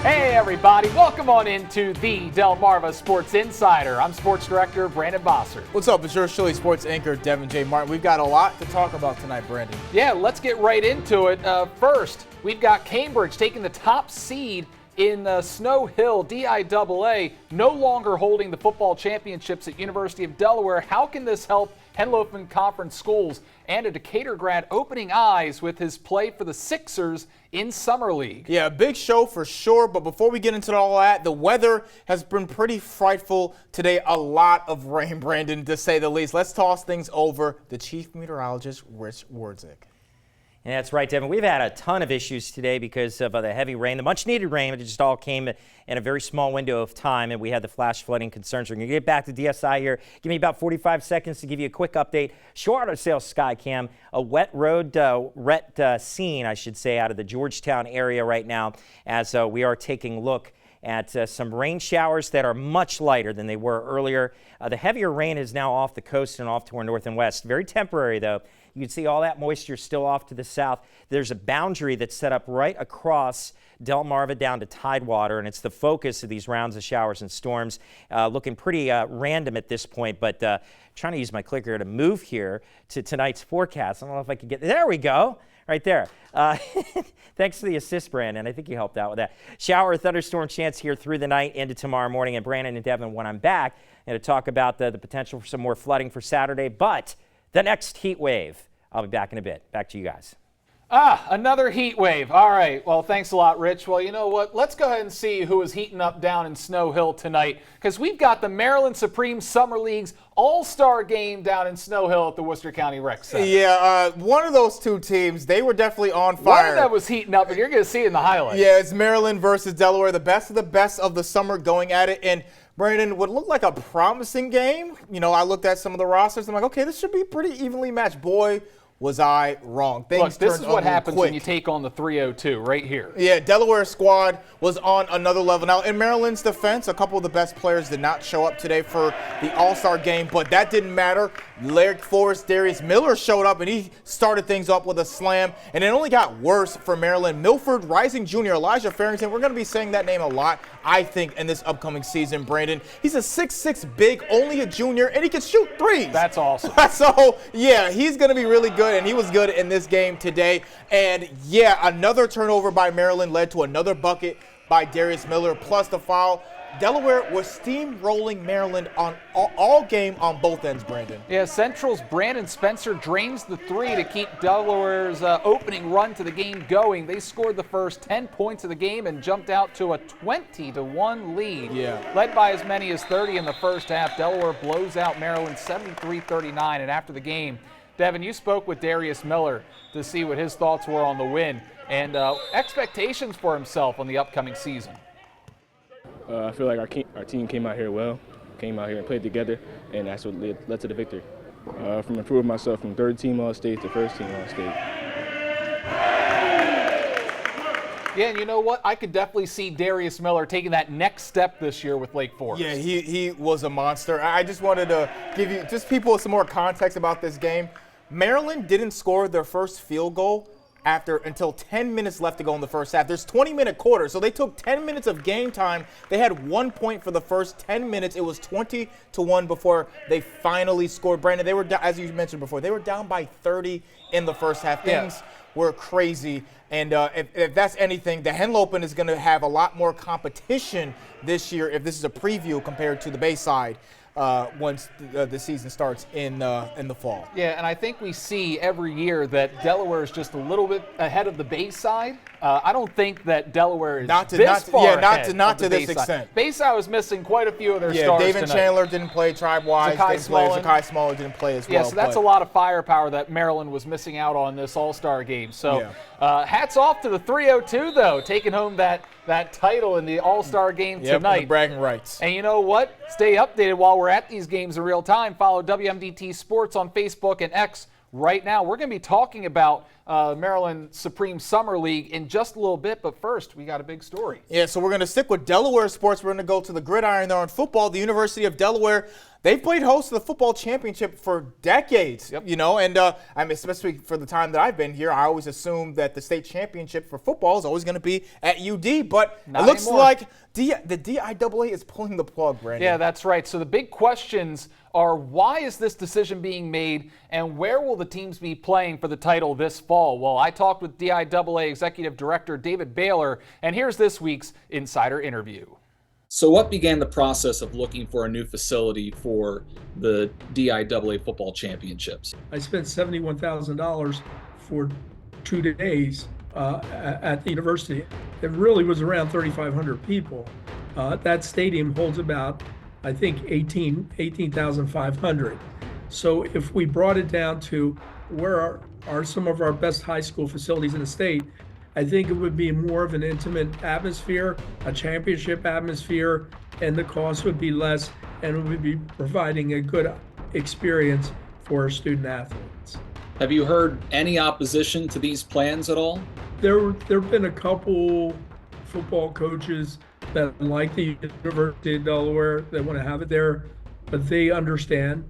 Hey everybody, welcome on into the Delmarva Sports Insider. I'm Sports Director Brandon Bossert. What's up? It's your Chili Sports anchor Devin J. Martin. We've got a lot to talk about tonight, Brandon. Yeah, let's get right into it. First, we've got Cambridge taking the top seed in Snow Hill DIAA, no longer holding the football championships at University of Delaware. How can this help Henlopen Conference schools and a Decatur grad opening eyes with his play for the Sixers in Summer League? Yeah, a big show for sure, but before we get into all that, the weather has been pretty frightful today. A lot of rain, Brandon, to say the least. Let's toss things over to Chief Meteorologist Rich Wardzik. Yeah, that's right, Devin. We've had a ton of issues today because of the heavy rain, the much-needed rain. It just all came in a very small window of time, and we had the flash flooding concerns. We're going to get back to DSI here. Give me about 45 seconds to give you a quick update. Show out our sales Skycam, a wet road, scene, I should say, out of the Georgetown area right now as we are taking a look at some rain showers that are much lighter than they were earlier. The heavier rain is now off the coast and off to our north and west. Very temporary, though. You can see all that moisture still off to the south. There's a boundary that's set up right across Delmarva down to Tidewater, and it's the focus of these rounds of showers and storms. Looking pretty random at this point, but trying to use my clicker to move here to tonight's forecast. I don't know if I can get there. We go. Right there. Thanks for the assist, Brandon. I think you helped out with that. Shower or thunderstorm chance here through the night into tomorrow morning. And Brandon and Devin, when I'm back, I'm going to talk about the potential for some more flooding for Saturday. But the next heat wave, I'll be back in a bit. Back to you guys. Another heat wave. All right. Well, thanks a lot, Rich. Well, you know what? Let's go ahead and see who is heating up down in Snow Hill tonight, because we've got the Maryland Supreme Summer League's All-Star game down in Snow Hill at the Worcester County Rec Center. Yeah, one of those two teams, they were definitely on fire. One that was heating up, and you're going to see it in the highlights. Yeah, it's Maryland versus Delaware, the best of the summer going at it. And Brandon, would look like a promising game. You know, I looked at some of the rosters. I'm like, okay, this should be pretty evenly matched. Boy, was I wrong. Look, this is what happens when you take on the 302 right here. Yeah, Delaware squad was on another level. Now, in Maryland's defense, a couple of the best players did not show up today for the All-Star game, but that didn't matter. Larry Forrest, Darius Miller showed up, and he started things up with a slam, and it only got worse for Maryland. Milford Rising Jr., Elijah Farrington, we're going to be saying that name a lot, I think, in this upcoming season, Brandon. He's a 6'6" big, only a junior, and he can shoot threes. That's awesome. So, yeah, he's going to be really good, and he was good in this game today. And, yeah, another turnover by Maryland led to another bucket by Darius Miller, plus the foul. Delaware was steamrolling Maryland on all game on both ends, Brandon. Yeah, Central's Brandon Spencer drains the three to keep Delaware's opening run to the game going. They scored the first 10 points of the game and jumped out to a 20-1 lead. Yeah. Led by as many as 30 in the first half, Delaware blows out Maryland 73-39. And after the game, Devin, you spoke with Darius Miller to see what his thoughts were on the win and expectations for himself on the upcoming season. I feel like our team came out here and played together, and that's what led to the victory. From improving myself from third team All-State to first team All-State. Yeah, and you know what? I could definitely see Darius Miller taking that next step this year with Lake Forest. Yeah, he was a monster. I just wanted to give you just people some more context about this game. Maryland didn't score their first field goal until 10 minutes left to go in the first half. There's 20-minute quarters, so they took 10 minutes of game time. They had 1 point for the first 10 minutes. It was 20-1 before they finally scored. Brandon, they were, as you mentioned before, they were down by 30 in the first half. Things were crazy, and if that's anything, the Henlopen is going to have a lot more competition this year if this is a preview compared to the Bayside. Once the season starts in the fall. Yeah, and I think we see every year that Delaware is just a little bit ahead of the Bayside. I don't think that Delaware is not to this extent. Bayside was missing quite a few of their stars Yeah, David tonight. Chandler didn't play. Tribe-wise didn't play. Zakai Smollin didn't play as well. Yeah, so that's a lot of firepower that Maryland was missing out on this All-Star game. So hats off to the 302, though, taking home that title in the All-Star game tonight. The bragging rights. And you know what? Stay updated while we're at these games in real time. Follow WMDT Sports on Facebook and X right now. We're going to be talking about Maryland Supreme Summer League in just a little bit. But first, we got a big story. Yeah, so we're going to stick with Delaware sports. We're going to go to the gridiron there on football. The University of Delaware, they've played host to the football championship for decades, you know, and I mean, especially for the time that I've been here, I always assumed that the state championship for football is always going to be at UD, but Not it looks anymore. like the DIAA is pulling the plug, Brandon. Yeah, that's right. So the big questions are, why is this decision being made, and where will the teams be playing for the title this fall? Well, I talked with DIAA Executive Director David Baylor, and here's this week's Insider interview. So what began the process of looking for a new facility for the DIAA football championships? I spent $71,000 for 2 days at the university. It really was around 3,500 people. That stadium holds about, I think, 18,500. So if we brought it down to where are some of our best high school facilities in the state, I think it would be more of an intimate atmosphere, a championship atmosphere, and the cost would be less, and we would be providing a good experience for our student athletes. Have you heard any opposition to these plans at all? There have been a couple football coaches that like the University of Delaware, that want to have it there, but they understand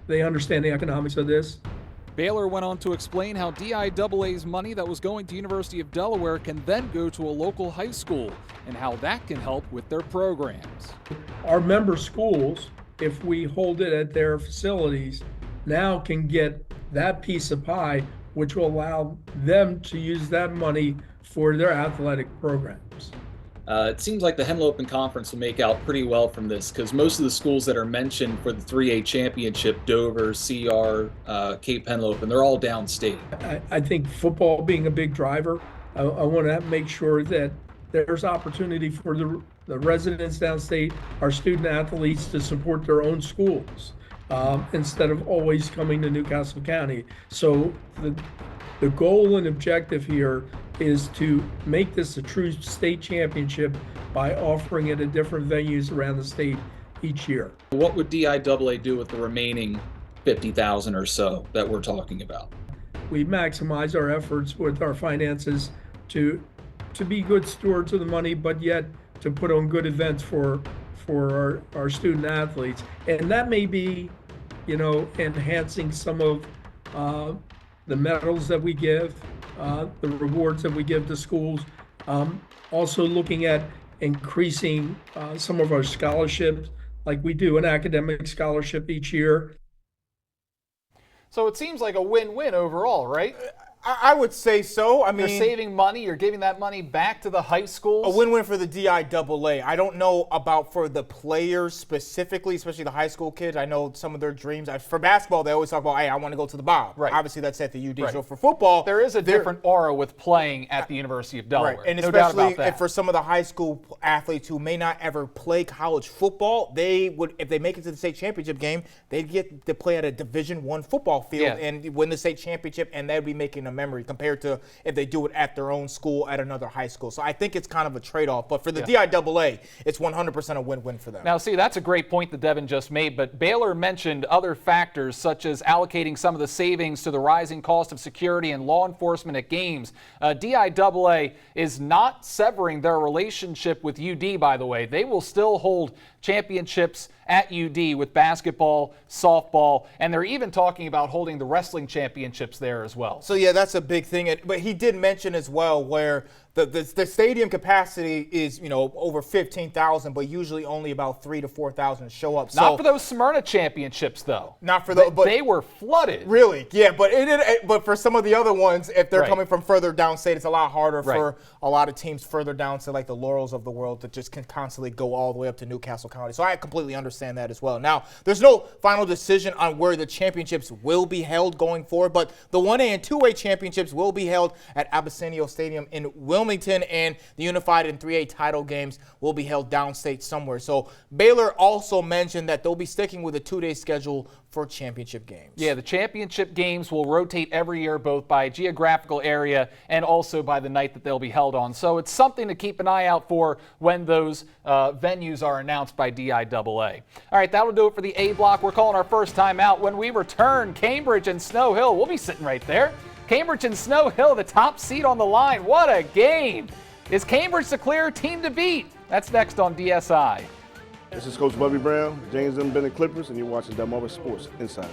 the economics of this. Baylor went on to explain how DIAA's money that was going to University of Delaware can then go to a local high school, and how that can help with their programs. Our member schools, if we hold it at their facilities, now can get that piece of pie, which will allow them to use that money for their athletic programs. It seems like the Henlopen Conference will make out pretty well from this, because most of the schools that are mentioned for the 3A championship, Dover, CR, Cape Henlopen, they're all downstate. I think football being a big driver, I want to make sure that there's opportunity for the residents downstate, our student athletes, to support their own schools instead of always coming to Newcastle County. So the goal and objective here is to make this a true state championship by offering it at different venues around the state each year. What would DIAA do with the remaining 50,000 or so that we're talking about? We maximize our efforts with our finances to be good stewards of the money, but yet to put on good events for our student athletes. And that may be, you know, enhancing some of the medals that we give, the rewards that we give to schools. Also looking at increasing some of our scholarships, like we do an academic scholarship each year. So it seems like a win-win overall, right? I would say so. I mean, you're saving money, you're giving that money back to the high schools. A win-win for the DIAA. I don't know about for the players specifically, especially the high school kids. I know some of their dreams. For basketball, they always talk about, hey, I want to go to the Bob. Right. Obviously, that's at the UD. Right. So for football, there is a different aura with playing at the University of Delaware. Right. And no doubt especially about that. for some of the high school athletes who may not ever play college football, they would, if they make it to the state championship game, they'd get to play at a Division I football field and win the state championship, and they'd be making a memory compared to if they do it at their own school at another high school. So I think it's kind of a trade-off. But for the DIAA, it's 100% a win-win for them. Now, see, that's a great point that Devin just made, but Baylor mentioned other factors such as allocating some of the savings to the rising cost of security and law enforcement at games. DIAA is not severing their relationship with UD, by the way. They will still hold championships at UD with basketball, softball, and they're even talking about holding the wrestling championships there as well. So, yeah, that's a big thing. But he did mention as well where the stadium capacity is, you know, over 15,000, but usually only about 3,000 to 4,000 show up. Not for those Smyrna championships, though. Not for those. But they were flooded. Really? Yeah, but for some of the other ones, if they're coming from further downstate, it's a lot harder for a lot of teams further down to like the Laurels of the world to just can constantly go all the way up to Newcastle County. So I completely understand that as well. Now, there's no final decision on where the championships will be held going forward, but the 1A and 2A championships will be held at Abyssinian Stadium in Wilmington, and the Unified and 3A title games will be held downstate somewhere. So Baylor also mentioned that they'll be sticking with a 2-day schedule for championship games. Yeah, the championship games will rotate every year, both by geographical area and also by the night that they'll be held on. So it's something to keep an eye out for when those venues are announced by DIAA. All right, that'll do it for the A block. We're calling our first time out. When we return, Cambridge and Snow Hill, we'll be sitting right there. Cambridge and Snow Hill, the top seed on the line. What a game! Is Cambridge the clear team to beat? That's next on DSI. This is Coach Bubby Brown, James M. Bennett Clippers, and you're watching Delmarva Sports Insider.